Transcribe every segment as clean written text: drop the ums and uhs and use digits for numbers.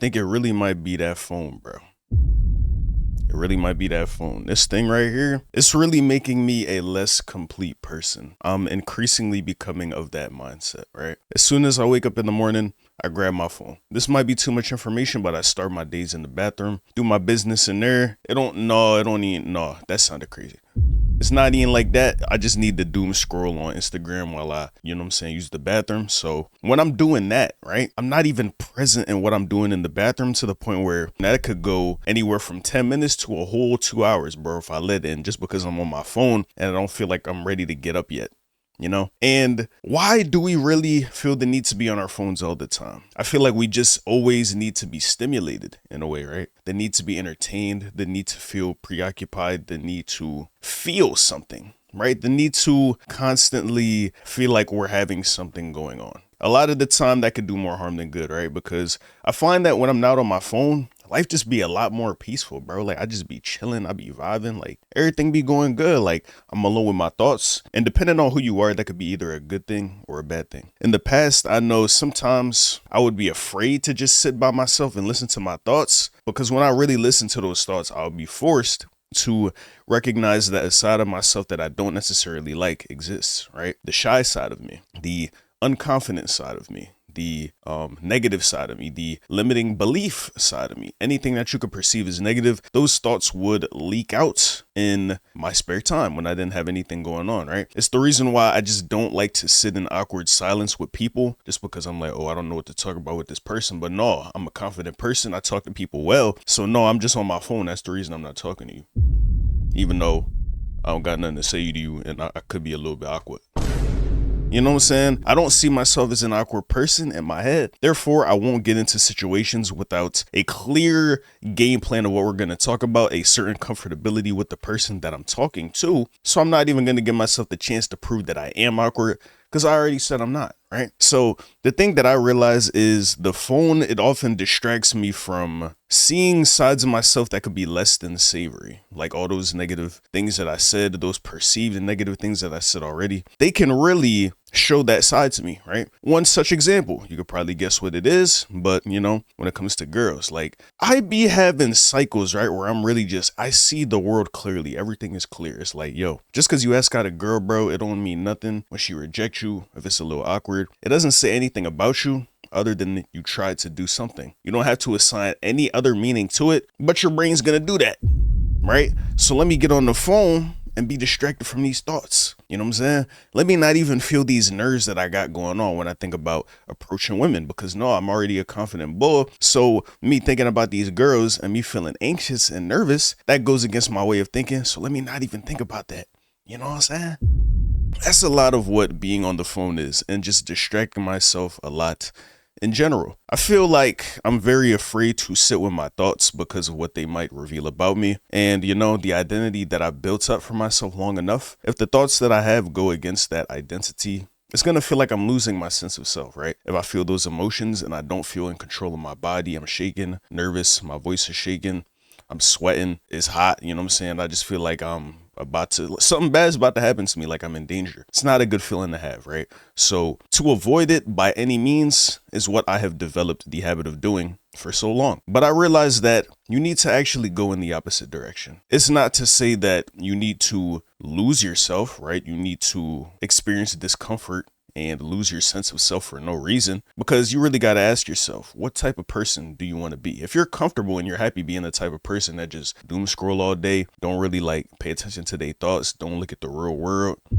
think it really might be that phone, bro. It really might be that phone. This thing right here, it's really making me a less complete person. I'm increasingly becoming of that mindset, right? As soon as I wake up in the morning, I grab my phone. This might be too much information, but I start my days in the bathroom, do my business in there. That sounded crazy. It's not even like that. I just need to doom scroll on Instagram while I, use the bathroom. So when I'm doing that, right, I'm not even present in what I'm doing in the bathroom to the point where that could go anywhere from 10 minutes to a whole 2 hours, bro, if I let in, just because I'm on my phone and I don't feel like I'm ready to get up yet. And why do we really feel the need to be on our phones all the time? I feel like we just always need to be stimulated in a way, right? The need to be entertained, the need to feel preoccupied, the need to feel something, right? The need to constantly feel like we're having something going on. A lot of the time that could do more harm than good, right? Because I find that when I'm not on my phone, life just be a lot more peaceful, bro. Like I just be chilling, I be vibing, like everything be going good. Like I'm alone with my thoughts. And depending on who you are, that could be either a good thing or a bad thing. In the past, I know sometimes I would be afraid to just sit by myself and listen to my thoughts, because when I really listen to those thoughts, I'll be forced to recognize that a side of myself that I don't necessarily like exists, right? The shy side of me, the unconfident side of me, the negative side of me, the limiting belief side of me, anything that you could perceive as negative, those thoughts would leak out in my spare time when I didn't have anything going on, right? It's the reason why I just don't like to sit in awkward silence with people, just because I'm like, oh, I don't know what to talk about with this person. But no, I'm a confident person. I talk to people well. So no, I'm just on my phone. That's the reason I'm not talking to you, even though I don't got nothing to say to you and I could be a little bit awkward. You know what I'm saying? I don't see myself as an awkward person in my head. Therefore, I won't get into situations without a clear game plan of what we're going to talk about, a certain comfortability with the person that I'm talking to. So I'm not even going to give myself the chance to prove that I am awkward, because I already said I'm not, right? So the thing that I realize is the phone, it often distracts me from seeing sides of myself that could be less than savory. Like all those negative things that I said, those perceived negative things that I said already, they can really show that side to me, right? One such example, you could probably guess what it is, but when it comes to girls, like I be having cycles, right, where I'm really I see the world clearly. Everything is clear. It's like, yo, just because you ask out a girl, bro, it don't mean nothing when she rejects you. If it's a little awkward, it doesn't say anything about you other than you tried to do something. You don't have to assign any other meaning to it, but your brain's gonna do that, right? So let me get on the phone and be distracted from these thoughts. You know what I'm saying? Let me not even feel these nerves that I got going on when I think about approaching women, because no, I'm already a confident bull. So me thinking about these girls and me feeling anxious and nervous, that goes against my way of thinking. So let me not even think about that. You know what I'm saying? That's a lot of what being on the phone is, and just distracting myself a lot. In general, I feel like I'm very afraid to sit with my thoughts because of what they might reveal about me. And the identity that I built up for myself long enough, if the thoughts that I have go against that identity, it's going to feel like I'm losing my sense of self, right? If I feel those emotions and I don't feel in control of my body, I'm shaking, nervous, my voice is shaking, I'm sweating, it's hot, you know what I'm saying? I just feel like something bad is about to happen to me, like I'm in danger. It's not a good feeling to have, right? So to avoid it by any means is what I have developed the habit of doing for so long. But I realized that you need to actually go in the opposite direction. It's not to say that you need to lose yourself, right? You need to experience discomfort and lose your sense of self for no reason, because you really got to ask yourself, what type of person do you want to be? If you're comfortable and you're happy being the type of person that just doom scroll all day, don't really pay attention to their thoughts, don't look at the real world, you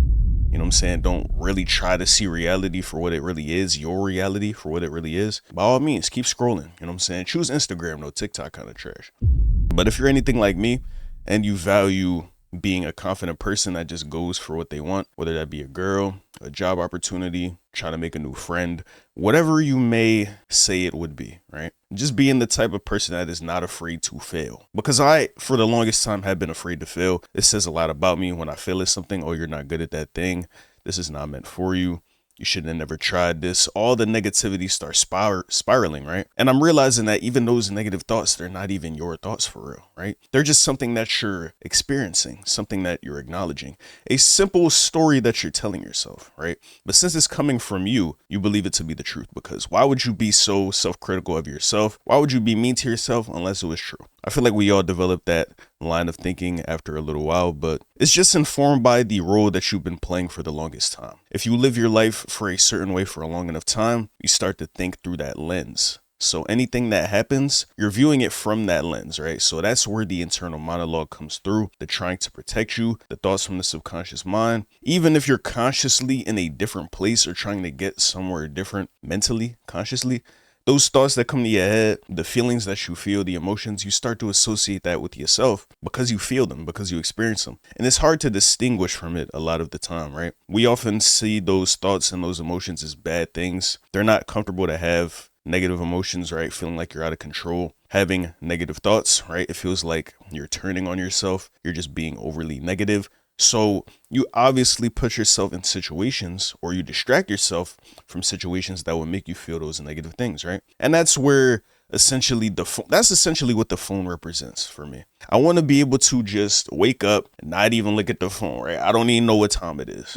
know what I'm saying? Don't really try to see reality for what it really is, your reality for what it really is. By all means, keep scrolling. You know what I'm saying? Choose Instagram, no TikTok kind of trash. But if you're anything like me and you value being a confident person that just goes for what they want, whether that be a girl, a job opportunity, trying to make a new friend, whatever you may say it would be, right? Just being the type of person that is not afraid to fail. Because I, for the longest time, have been afraid to fail. It says a lot about me when I fail at something. Oh, you're not good at that thing. This is not meant for you. You should have never tried this. All the negativity starts spiraling, right? And I'm realizing that even those negative thoughts, they're not even your thoughts for real, right? They're just something that you're experiencing, something that you're acknowledging, a simple story that you're telling yourself, right? But since it's coming from you, you believe it to be the truth, because why would you be so self-critical of yourself? Why would you be mean to yourself unless it was true? I feel like we all developed that line of thinking after a little while, but it's just informed by the role that you've been playing for the longest time. If you live your life for a certain way for a long enough time, you start to think through that lens. So anything that happens, you're viewing it from that lens, right? So that's where the internal monologue comes through, the trying to protect you, the thoughts from the subconscious mind. Even if you're consciously in a different place or trying to get somewhere different mentally, consciously, those thoughts that come to your head, the feelings that you feel, the emotions, you start to associate that with yourself because you feel them, because you experience them. And it's hard to distinguish from it a lot of the time, right? We often see those thoughts and those emotions as bad things. They're not comfortable to have negative emotions, right? Feeling like you're out of control, having negative thoughts, right? It feels like you're turning on yourself. You're just being overly negative. So you obviously put yourself in situations, or you distract yourself from situations that will make you feel those negative things, right? And that's where essentially that's essentially what the phone represents for me. I want to be able to just wake up and not even look at the phone, right? I don't even know what time it is,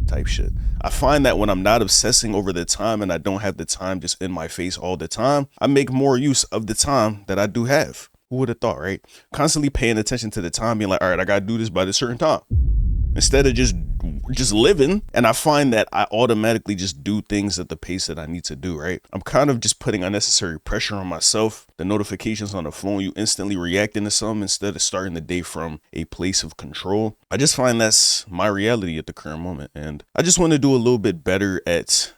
type shit. I find that when I'm not obsessing over the time and I don't have the time just in my face all the time, I make more use of the time that I do have. Who would have thought, right? Constantly paying attention to the time, being like, all right, I got to do this by this certain time, instead of just living. And I find that I automatically just do things at the pace that I need to do, right? I'm kind of just putting unnecessary pressure on myself. The notifications on the phone, you instantly reacting to some instead of starting the day from a place of control. I just find that's my reality at the current moment. And I just want to do a little bit better at,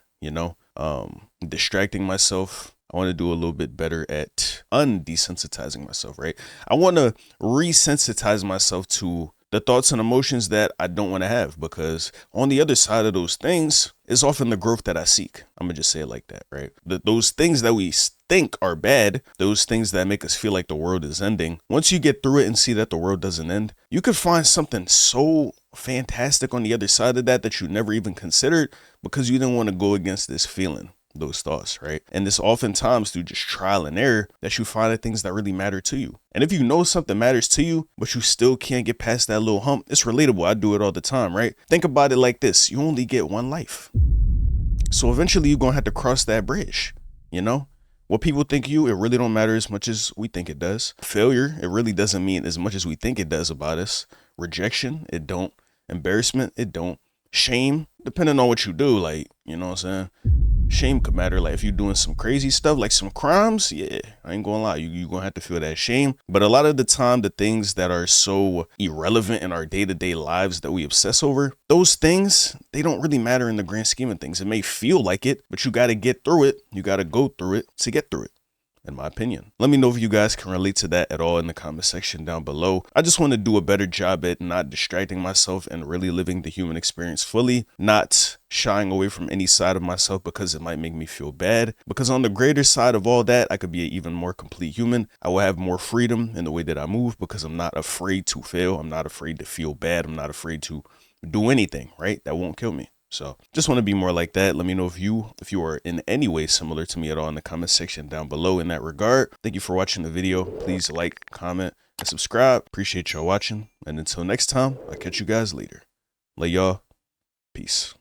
distracting myself. I want to do a little bit better at undesensitizing myself, right? I want to resensitize myself to the thoughts and emotions that I don't want to have, because on the other side of those things is often the growth that I seek. I'm gonna just say it like that, right? Those things that we think are bad, those things that make us feel like the world is ending, once you get through it and see that the world doesn't end, you could find something so fantastic on the other side of that you never even considered, because you didn't want to go against this feeling, those thoughts, right? And it's oftentimes through just trial and error that you find the things that really matter to you. And if you know something matters to you, but you still can't get past that little hump, it's relatable. I do it all the time, right? Think about it like this. You only get one life. So eventually you're going to have to cross that bridge, What people think of you, it really don't matter as much as we think it does. Failure, it really doesn't mean as much as we think it does about us. Rejection, it don't. Embarrassment, it don't. Shame, depending on what you do, like, you know what I'm saying? Shame could matter. Like if you're doing some crazy stuff, like some crimes, yeah, I ain't gonna lie, you're gonna have to feel that shame. But a lot of the time, the things that are so irrelevant in our day-to-day lives that we obsess over, those things, they don't really matter in the grand scheme of things. It may feel like it, but you gotta get through it. You gotta go through it to get through it, in my opinion. Let me know if you guys can relate to that at all in the comment section down below. I just want to do a better job at not distracting myself and really living the human experience fully, not shying away from any side of myself because it might make me feel bad. Because on the greater side of all that, I could be an even more complete human. I will have more freedom in the way that I move because I'm not afraid to fail. I'm not afraid to feel bad. I'm not afraid to do anything, right? That won't kill me. So just want to be more like that. Let me know if you are in any way similar to me at all in the comment section down below in that regard. Thank you for watching the video. Please like, comment, and subscribe. Appreciate y'all watching. And until next time, I'll catch you guys later. Love y'all. Peace.